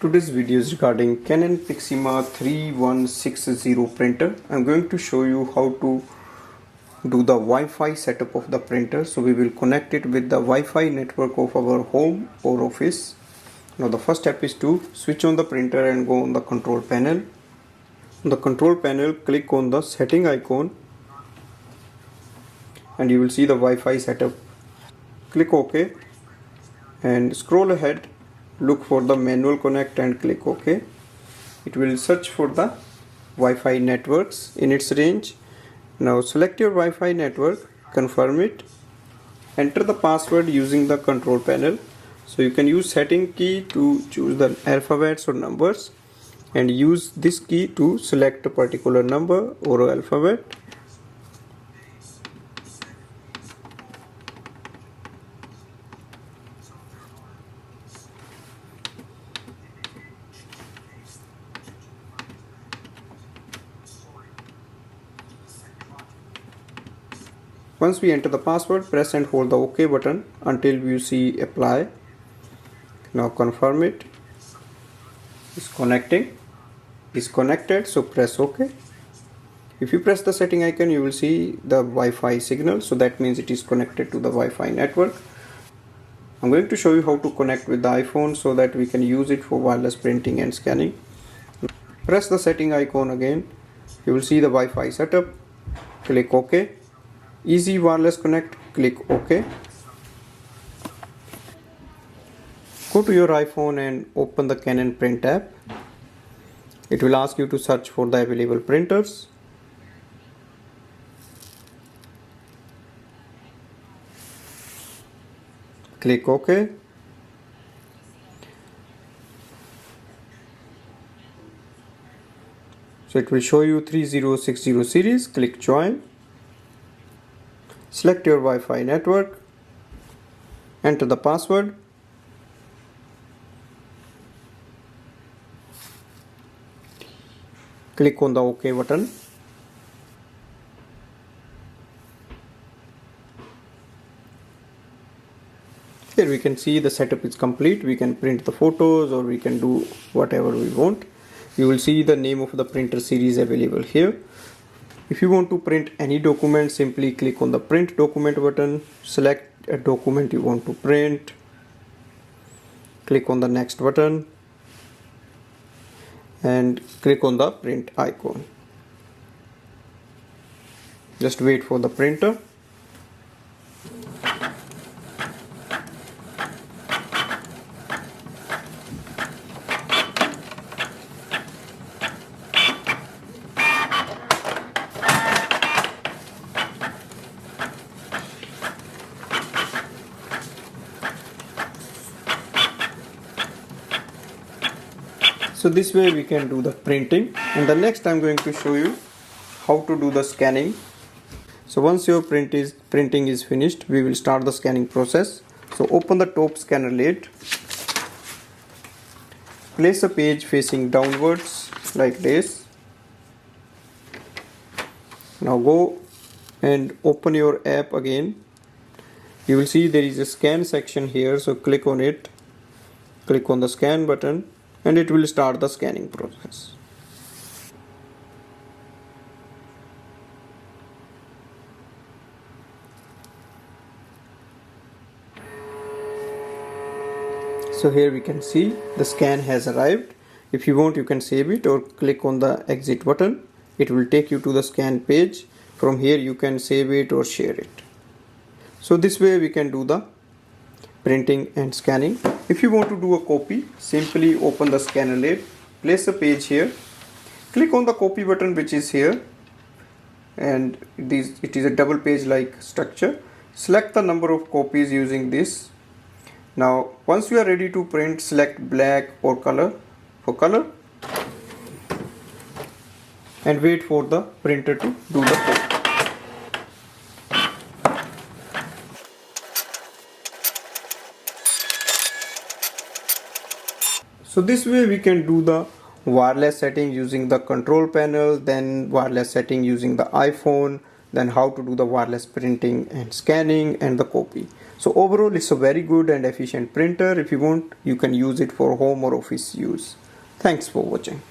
Today's video is regarding Canon PIXMA G3160 printer. I'm going to show you how to do the Wi-Fi setup of the printer. So we will connect it with the Wi-Fi network of our home or office. Now the first step is to switch on the printer and go on the control panel. On the control panel, click on the setting icon and you will see the Wi-Fi setup. Click OK and scroll ahead. Look for the manual connect and click OK. It will search for the Wi-Fi networks in its range. Now select your Wi-Fi network, confirm it, enter the password using the control panel. So you can use setting key to choose the alphabets or numbers and use this key to select a particular number or alphabet. Once we enter the password, press and hold the OK button until you see apply. Now confirm it. It's connecting. It's connected, so press OK. If you press the setting icon, you will see the Wi-Fi signal, so that means it is connected to the Wi-Fi network. I'm going to show you how to connect with the iPhone so that we can use it for wireless printing and scanning. Press the setting icon again. You will see the Wi-Fi setup. Click OK. Easy wireless connect, click OK. Go to your iPhone and open the Canon print app. It will ask you to search for the available printers. Click OK. So it will show you 3060 series. Click join. Select your Wi-Fi network, enter the password, click on the OK button. Here we can see the setup is complete. We can print the photos or we can do whatever we want. You will see the name of the printer series available here. If you want to print any document, simply click on the print document button, select a document you want to print, click on the next button and click on the print icon. Just wait for the printer. So this way we can do the printing, and the next I'm going to show you how to do the scanning. So once your printing is finished, we will start the scanning process. So open the top scanner lid. Place a page facing downwards like this. Now go and open your app again. You will see there is a scan section here, so click on it. Click on the scan button and it will start the scanning process. So here we can see the scan has arrived. If you want, you can save it or click on the exit button. It will take you to the scan page. From here you can save it or share it. So this way we can do the printing and scanning. If you want to do a copy, simply open the scanner lid, place a page here, click on the copy button which is here, and it is a double page like structure. Select the number of copies using this. Now once you are ready to print, select black or color for color and wait for the printer to do the copy. So this way we can do the wireless setting using the control panel, then wireless setting using the iPhone, then how to do the wireless printing and scanning and the copy. So overall it's a very good and efficient printer. If you want, you can use it for home or office use. Thanks for watching.